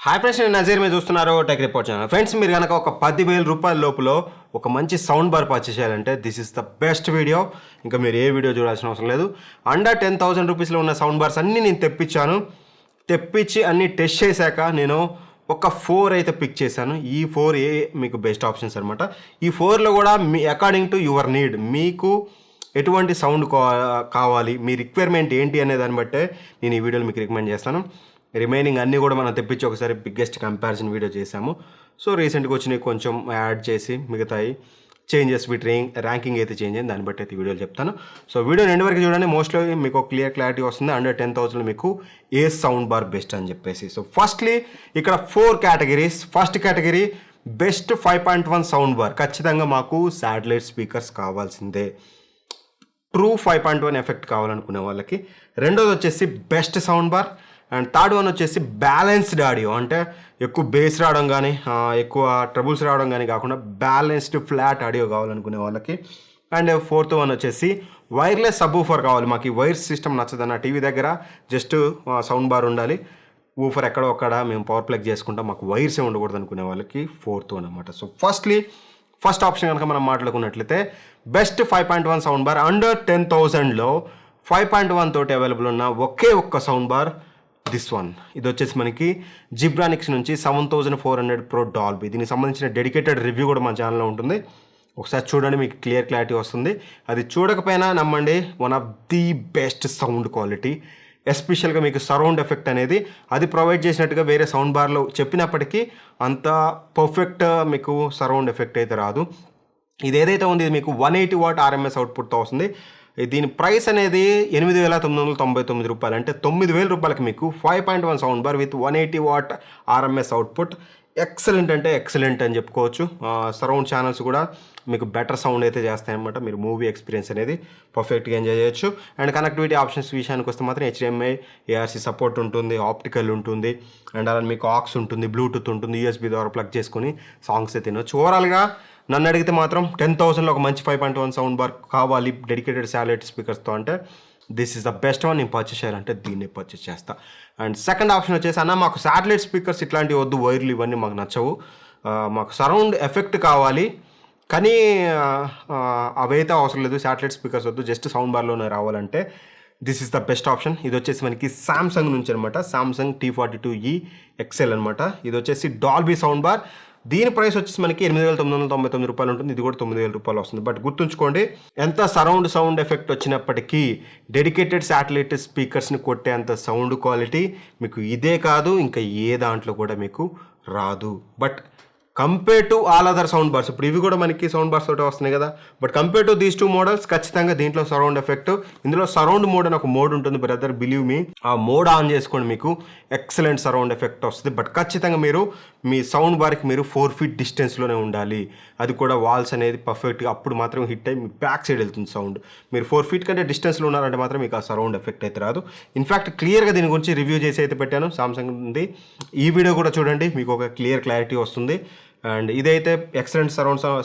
Hi friends, నేను నజీర్ మీరు చూస్తున్నారు టెక్ రిపోర్ట్ ఛానల్. ఫ్రెండ్స్, మీరు కనుక ఒక 10,000 రూపాయల లోపల ఒక మంచి సౌండ్ బార్ పర్చేస్ చేయాలంటే this is the best video. ఇంకా మీరు ఏ వీడియో చూడాల్సిన అవసరం లేదు. అండర్ 10,000 రూపీస్లో ఉన్న సౌండ్ బార్స్ అన్నీ నేను తెప్పించి అన్నీ టెస్ట్ చేశాక నేను ఒక 4 అయితే పిక్ చేశాను. ఈ 4 మీకు బెస్ట్ ఆప్షన్స్ అనమాట. ఈ 4లో కూడా మీ అకార్డింగ్ టు యువర్ నీడ్, మీకు ఎటువంటి సౌండ్ కావాలి, మీ రిక్వైర్మెంట్ ఏంటి అనే దాన్ని బట్టే నేను ఈ వీడియోలో మీకు రికమెండ్ చేస్తాను. రిమైనింగ్ అన్నీ కూడా మనం తెప్పించి ఒకసారి బిగ్గెస్ట్ కంపారిజన్ వీడియో చేశాము. సో రీసెంట్గా వచ్చినవి కొంచెం యాడ్ చేసి మిగతాయి చేంజెస్ విత్ ర్యాంకింగ్ అయితే చేంజ్ అయింది, దాన్ని బట్టి అయితే వీడియోలు చెప్తాను. సో వీడియో ఎండ్ వరకు చూడండి, మోస్ట్లీ మీకు క్లియర్ క్లారిటీ వస్తుంది. అండర్ 10,000 మీకు ఏ సౌండ్ బార్ బెస్ట్ అని చెప్పేసి. సో ఫస్ట్లీ ఇక్కడ 4 categories. First category best 5.1 sound bar. ఖచ్చితంగా మాకు శాటిలైట్ స్పీకర్స్ కావాల్సిందే, ట్రూ 5.1 ఎఫెక్ట్ కావాలనుకునే వాళ్ళకి. రెండోది వచ్చేసి best sound bar. And third one వచ్చేసి బ్యాలెన్స్డ్ ఆడియో, అంటే ఎక్కువ బేస్ రావడం కానీ ఎక్కువ ట్రబుల్స్ రావడం కానీ కాకుండా బ్యాలెన్స్డ్ ఫ్లాట్ ఆడియో కావాలనుకునే వాళ్ళకి. అండ్ ఫోర్త్ వన్ వచ్చేసి వైర్లెస్ సబ్వూఫర్ కావాలి. మాకు ఈ వైర్ సిస్టమ్ నచ్చదన్న, టీవీ దగ్గర జస్ట్ సౌండ్ బార్ ఉండాలి, ఊఫర్ ఎక్కడో ఒక్కడ మేము పవర్ ప్లగ్ చేసుకుంటాం, మాకు వైర్సే ఉండకూడదు అనుకునే వాళ్ళకి ఫోర్త్ వన్ అనమాట. సో ఫస్ట్ ఆప్షన్ కనుక మనం మాట్లాడుకున్నట్లయితే బెస్ట్ 5.1 సౌండ్ బార్. అండర్ 10,000లో 5.1 తోటి అవైలబుల్ ఉన్న ఒకే ఒక్క సౌండ్ బార్ దిస్ వన్. ఇది వచ్చేసి మనకి జిబ్రానిక్స్ నుంచి 7400 Pro డాల్బీ. దీనికి సంబంధించిన డెడికేటెడ్ రివ్యూ కూడా మన ఛానల్లో ఉంటుంది, ఒకసారి చూడండి, మీకు క్లియర్ క్లారిటీ వస్తుంది. అది చూడకపోయినా నమ్మండి, one of the best sound quality. ఎస్పెషల్గా మీకు సరౌండ్ ఎఫెక్ట్ అనేది అది ప్రొవైడ్ చేసినట్టుగా వేరే సౌండ్ బార్లో చెప్పినప్పటికీ అంత పర్ఫెక్ట్ మీకు సరౌండ్ ఎఫెక్ట్ అయితే రాదు. ఇది ఏదైతే ఉంది ఇది మీకు 180 వాట్ RMS అవుట్పుట్తో వస్తుంది. దీని ప్రైస్ అనేది 8,999 రూపాయలు, అంటే 9,000 రూపాయలకి మీకు 5.1 sound bar with 180 what RMS output. Excellent అంటే ఎక్సలెంట్ అని చెప్పుకోవచ్చు. సరౌండ్ ఛానల్స్ కూడా మీకు బెటర్ సౌండ్ అయితే చేస్తాయన్నమాట. మీరు మూవీ ఎక్స్పీరియన్స్ అనేది పర్ఫెక్ట్గా ఎంజాయ్ చేయొచ్చు. అండ్ కనెక్టివిటీ ఆప్షన్స్ విషయానికి వస్తే మాత్రం HDMI ARC సపోర్ట్ ఉంటుంది, ఆప్టికల్ ఉంటుంది, అండ్ అలా మీకు ఆక్స్ ఉంటుంది, బ్లూటూత్ ఉంటుంది, USB ద్వారా ప్లగ్ చేసుకొని సాంగ్స్ అయితే తినవచ్చు. ఓవరాల్గా నన్ను అడిగితే మాత్రం 10,000లో ఒక మంచి 5.1 సౌండ్ బార్ కావాలి డెడికేటెడ్ శాటిలైట్ స్పీకర్స్తో అంటే this is the best one. నేను పర్చేస్ చేయాలంటే దీన్ని పర్చేస్ చేస్తా. అండ్ సెకండ్ ఆప్షన్ వచ్చేసి, అన్న మాకు శాటిలైట్ స్పీకర్స్ ఇట్లాంటివి వద్దు, వైర్లు ఇవన్నీ మాకు నచ్చవు, మాకు సరౌండ్ ఎఫెక్ట్ కావాలి, కానీ అవైతే అవసరం లేదు, శాటిలైట్ స్పీకర్స్ వద్దు, జస్ట్ సౌండ్ బార్లోనే రావాలంటే this is the best option. ఇది వచ్చేసి మనకి సామ్సంగ్ నుంచి అనమాట, సామ్సంగ్ T42E XL అనమాట. ఇది వచ్చేసి డాల్బీ సౌండ్ బార్. దీని ప్రైస్ వచ్చేసి మనకి 8,999 రూపాయలు ఉంటుంది. ఇది కూడా 9,000 రూపాయలు వస్తుంది. బట్ గుర్తుంచుకోండి, ఎంత సౌండ్ ఎఫెక్ట్ వచ్చినప్పటికీ డెడికేటెడ్ శాటిలైట్ స్పీకర్స్ని కొట్టే అంత సౌండ్ క్వాలిటీ మీకు ఇదే కాదు, ఇంకా ఏ దాంట్లో కూడా మీకు రాదు. But compare to all other sound bars, ఇప్పుడు ఇవి కూడా మనకి సౌండ్ బార్స్ తోటి వస్తున్నాయి కదా, but compare to these 2 models ఖచ్చితంగా దీంట్లో సరౌండ్ ఎఫెక్ట్, ఇందులో సరౌండ్ మోడ్ అని ఒక మోడ్ ఉంటుంది బ్రదర్, బిలీవ్ మీ, ఆ మోడ్ ఆన్ చేసుకోండి మీకు ఎక్సలెంట్ సరౌండ్ ఎఫెక్ట్ వస్తుంది. బట్ ఖచ్చితంగా మీరు మీ సౌండ్ బార్కి మీరు 4 feet డిస్టెన్స్లోనే ఉండాలి, అది కూడా వాల్స్ అనేది పర్ఫెక్ట్గా, అప్పుడు మాత్రం హిట్ అయ్యి మీ బ్యాక్ సైడ్ వెళ్తుంది సౌండ్. మీరు 4 feet కంటే డిస్టెన్స్లో ఉన్నారంటే మాత్రం మీకు ఆ సరౌండ్ ఎఫెక్ట్ అయితే రాదు. ఇన్ఫ్యాక్ట్ క్లియర్గా దీని గురించి రివ్యూ చేసి అయితే పెట్టాను, సామ్సంగ్ ఉంది, ఈ వీడియో కూడా చూడండి, మీకు ఒక క్లియర్ క్లారిటీ వస్తుంది. అండ్ ఇదైతే ఎక్సలెంట్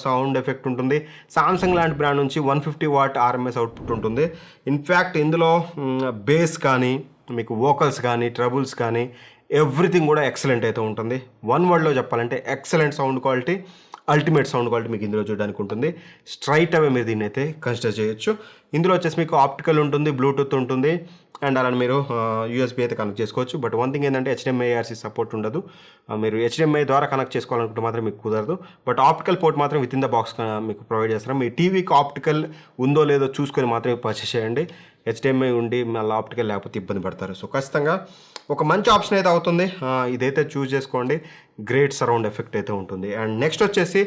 సౌండ్ ఎఫెక్ట్ ఉంటుంది. సామ్సంగ్ లాంటి బ్రాండ్ నుంచి 150 వాట్ RMS అవుట్పుట్ ఉంటుంది. ఇన్ఫ్యాక్ట్ ఇందులో బేస్ కానీ మీకు వోకల్స్ కానీ ట్రబుల్స్ కానీ ఎవ్రీథింగ్ కూడా ఎక్సలెంట్ అయితే ఉంటుంది. వన్ వర్డ్లో చెప్పాలంటే excellent sound quality, ultimate sound quality మీకు ఇందులో చూడడానికి ఉంటుంది. స్ట్రైట్ అవే మీరు దీన్ని అయితే కన్సిడర్ చేయొచ్చు. ఇందులో వచ్చేసి మీకు ఆప్టికల్ ఉంటుంది, బ్లూటూత్ ఉంటుంది, అండ్ అలా మీరు USB అయితే కనెక్ట్ చేసుకోవచ్చు. బట్ వన్ థింగ్ ఏంటంటే HDMI ARC సపోర్ట్ ఉండదు. మీరు HDMI ద్వారా కనెక్ట్ చేసుకోవాలనుకుంటే మాత్రం మీకు కుదరదు. బట్ ఆప్టికల్ పోర్ట్ మాత్రం విత్ ఇన్ ద బాక్స్ మీకు ప్రొవైడ్ చేస్తారు. మీ టీవీకి ఆప్టికల్ ఉందో లేదో చూసుకొని మాత్రమే పర్చేస్ చేయండి. HDMI ఉండి మళ్ళీ ఆప్టికల్ లేకపోతే ఇబ్బంది పడతారు. సో ఖచ్చితంగా ఒక మంచి ఆప్షన్ అయితే అవుతుంది, ఇదైతే చూస్ చేసుకోండి. గ్రేట్ సరౌండ్ ఎఫెక్ట్ అయితే ఉంటుంది. అండ్ నెక్స్ట్ వచ్చేసి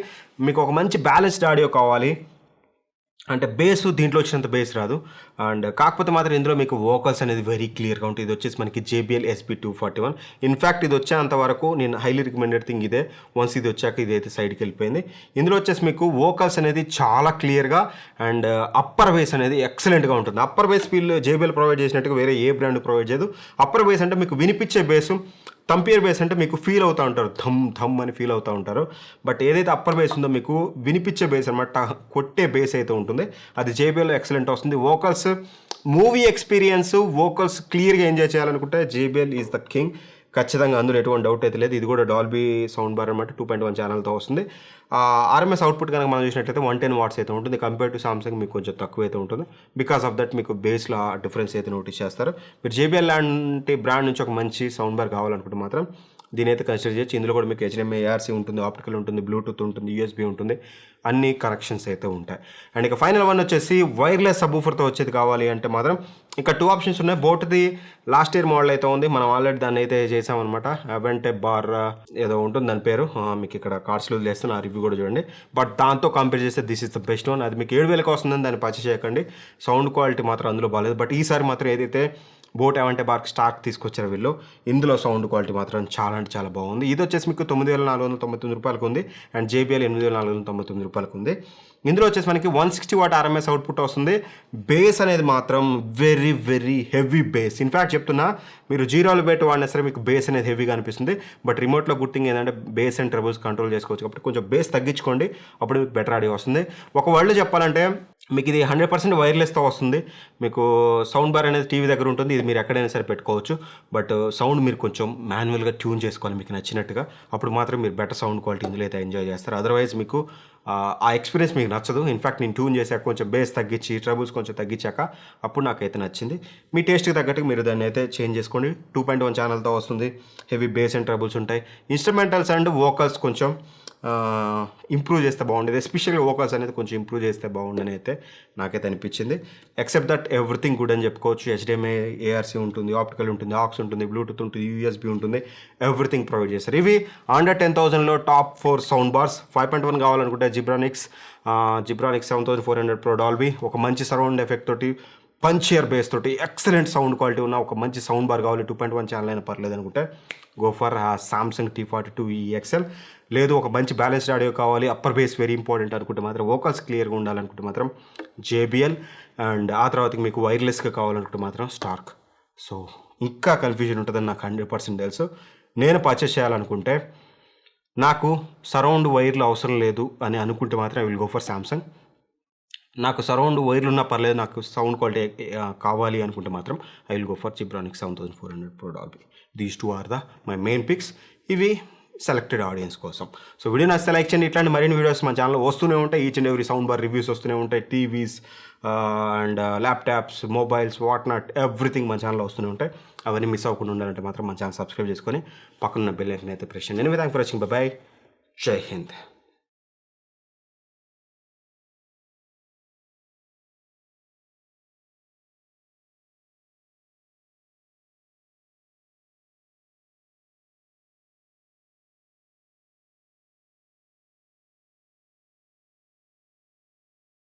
మీకు ఒక మంచి బ్యాలెన్స్డ్ ఆడియో కావాలి, అంటే బేస్ దీంట్లో వచ్చినంత బేస్ రాదు, అండ్ కాకపోతే మాత్రం ఇందులో మీకు వోకల్స్ అనేది వెరీ క్లియర్గా ఉంటుంది. ఇది వచ్చేసి మనకి JBL SP241. ఇన్ఫ్యాక్ట్ ఇది వచ్చేంత వరకు నేను హైలీ రికమెండెడ్ థింగ్ ఇదే. వన్స్ ఇది వచ్చాక ఇది అయితే సైడ్కి వెళ్ళిపోయింది. ఇందులో వచ్చేసి మీకు వోకల్స్ అనేది చాలా క్లియర్గా అండ్ అప్పర్ బేస్ అనేది ఎక్సలెంట్గా ఉంటుంది. Upper base feel JBL provide చేసినట్టుగా వేరే ఏ బ్రాండ్ ప్రొవైడ్ చేయదు. అప్పర్ బేస్ అంటే మీకు వినిపించే బేసు, తంపియర్ బేస్ అంటే మీకు ఫీల్ అవుతూ ఉంటారు, ధమ్ అని ఫీల్ అవుతూ ఉంటారు. బట్ ఏదైతే అప్పర్ బేస్ ఉందో మీకు వినిపించే బేస్ అనమాట, కొట్టే బేస్ అయితే ఉంటుంది, అది JBL ఎక్సలెంట్ వస్తుంది. వోకల్స్ మూవీ ఎక్స్పీరియన్స్, వోకల్స్ క్లియర్గా ఎంజాయ్ చేయాలనుకుంటే JBL ఈజ్ ద కింగ్. ఖచ్చితంగా అందులో ఎటువంటి డౌట్ అయితే లేదు. ఇది కూడా డాల్బీ సౌండ్ బార్ అనమాట, 2.1 ఛానల్తో వస్తుంది. ఆర్ఎంఎస్ అవుట్పుట్ కనుక మనం చూసినట్లయితే 110 వాట్స్ అయితే ఉంటుంది. కంపేర్ టు సామ్సంగ్ మీకు కొంచెం తక్కువ అయితే ఉంటుంది. బికాస్ ఆఫ్ దట్ మీకు బేస్లో ఆ డిఫరెన్స్ అయితే నోటీస్ చేస్తారు. మీరు JBL లాంటి బ్రాండ్ నుంచి ఒక మంచి సౌండ్ బార్ కావాలనుకుంటే మాత్రం దీని అయితే కన్సిడర్ చేయొచ్చు. ఇందులో కూడా మీకు HDMI, ARC ఉంటుంది, ఆప్టికల్ ఉంటుంది, బ్లూటూత్ ఉంటుంది, USB ఉంటుంది, అన్ని కనెక్షన్స్ అయితే ఉంటాయి. అండ్ ఇక ఫైనల్ వన్ వచ్చేసి వైర్లెస్ సబ్వూఫర్తో వచ్చేది కావాలి అంటే మాత్రం ఇంకా 2 ఆప్షన్స్ ఉన్నాయి. బోట్ది లాస్ట్ ఇయర్ మోడల్ అయితే ఉంది, మనం ఆల్రెడీ దాన్ని అయితే చేసామన్నమాట. అవెంటే బార్ ఏదో ఉంటుంది దాని పేరు, మీకు ఇక్కడ కార్డ్స్లో వదిలేస్తాను, ఆ రివ్యూ కూడా చూడండి. బట్ దాంతో కంపేర్ చేస్తే this is the best one. అది మీకు 7,000కి వస్తుందని దాన్ని పర్చేస్ చేయకండి. సౌండ్ క్వాలిటీ మాత్రం అందులో బాగాలేదు. బట్ ఈసారి మాత్రం ఏదైతే బోట్ అవెంటే బార్కి స్టార్క్ తీసుకొచ్చారు వీళ్ళు, ఇందులో సౌండ్ క్వాలిటీ మాత్రం చాలా అంటే చాలా బాగుంది. ఇది వచ్చేసి మీకు 9,499 రూపాయలకు ఉంది. అండ్ JBL 8,499 రూపాయలకు ఉంది. ఇందులో వచ్చేసి మనకి 160 వాట్ RMS అవుట్పుట్ వస్తుంది. బేస్ అనేది మాత్రం very very heavy base. In fact చెప్తున్నా, మీరు జీరోలు పెట్టి వాడినా సరే మీకు బేస్ అనేది హెవీగా అనిపిస్తుంది. బట్ రిమోట్లో గుడ్ థింగ్ ఏంటంటే బేస్ అండ్ ట్రబుల్స్ కంట్రోల్ చేసుకోవచ్చు. కాబట్టి కొంచెం బేస్ తగ్గించుకోండి, అప్పుడు మీకు బెటర్ ఆడియో వస్తుంది. ఒక వర్డ్లో చెప్పాలంటే మీకు ఇది 100% వైర్లెస్తో వస్తుంది. మీకు సౌండ్ బార్ అనేది టీవీ దగ్గర ఉంటుంది, ఇది మీరు ఎక్కడైనా సరే పెట్టుకోవచ్చు. బట్ సౌండ్ మీరు కొంచెం మాన్యువల్గా ట్యూన్ చేసుకోవాలి మీకు నచ్చినట్టుగా. అప్పుడు మాత్రం మీరు బెటర్ సౌండ్ క్వాలిటీ ఇందులో అయితే ఎంజాయ్ చేస్తారు. అదర్వైజ్ మీకు ఆ ఎక్స్పీరియన్స్ మీకు నచ్చదు. ఇన్ఫ్యాక్ట్ నేను ట్యూన్ చేశాక కొంచెం బేస్ తగ్గించి ట్రబుల్స్ కొంచెం తగ్గించాక అప్పుడు నాకైతే నచ్చింది. మీ టేస్ట్కి తగ్గట్టుగా మీరు దాన్ని అయితే చేంజ్ చేసుకోండి. 2.1 ఛానల్తో వస్తుంది. హెవీ బేస్ అండ్ ట్రబుల్స్ ఉంటాయి. ఇన్స్ట్రుమెంటల్స్ అండ్ వోకల్స్ కొంచెం ఇంప్రూవ్ చేస్తే బాగుండేది. ఎస్పెషల్లీ వోకల్స్ అనేది కొంచెం ఇంప్రూవ్ చేస్తే బాగుండని అయితే నాకైతే అనిపించింది. ఎక్సెప్ట్ దట్ ఎవ్రీథింగ్ గుడ్ అని చెప్పుకోవచ్చు. HDMI, ARC ఉంటుంది, ఆప్టికల్ ఉంటుంది, ఆక్స్ ఉంటుంది, బ్లూటూత్ ఉంటుంది, USB ఉంటుంది, ఎవ్రీథింగ్ ప్రొవైడ్ చేస్తారు. ఇవి అండర్ 10,000లో టాప్ 4 సౌండ్ బార్స్. 5.1 కావాలనుకుంటే జిబ్రానిక్స్ 7400 Pro Dolby, ఒక మంచి సరౌండ్ ఎఫెక్ట్ తోటి, పంచియర్ బేస్ తోటి, ఎక్సలెంట్ సౌండ్ క్వాలిటీ ఉన్న ఒక మంచి సౌండ్ బార్ కావాలి, 2.1 ఛానల్ అయినా పర్లేదు అనుకుంటే go for Samsung T42 XL. లేదు ఒక మంచి బ్యాలెన్స్డ్ ఆడియో కావాలి, అప్పర్ బేస్ వెరీ ఇంపార్టెంట్ అనుకుంటే మాత్రం, వోకల్స్ క్లియర్గా ఉండాలనుకుంటే మాత్రం JBL. అండ్ ఆ తర్వాత మీకు వైర్లెస్గా కావాలనుకుంటే మాత్రం స్టార్క్. సో ఇంకా కన్ఫ్యూజన్ ఉంటుందని నాకు 100% తెలుసు. నేను పర్చేస్ చేయాలనుకుంటే, నాకు సరౌండ్ వైర్లు అవసరం లేదు అని అనుకుంటే మాత్రం I will go for Samsung. నాకు సరౌండ్ వైర్లు ఉన్నా పర్లేదు, నాకు సౌండ్ క్వాలిటీ కావాలి అనుకుంటే మాత్రం I will go for Zebronics 7400 Pro Dolby. These 2 are the my main picks. ఇవి సెలెక్టెడ్ ఆడియన్స్ కోసం. సో వీడియో నచ్చితే లైక్ చేయండి. ఇట్లాంటి మరిన్ని వీడియోస్ మన ఛానల్లో వస్తూనే ఉంటాయి. Each and every sound bar reviews వస్తూనే ఉంటాయి. TVs and laptops, mobiles, what not, everything మన ఛానల్లో వస్తూనే ఉంటాయి. అవన్నీ మిస్ అవ్వకుండా ఉండాలంటే మాత్రం మన ఛానల్ సబ్స్క్రైబ్ చేసుకొని పక్కన బెల్ ఐకాన్ అయితే ప్రెస్ చేయండి. Anyway thanks for watching. By by. జై హింద్.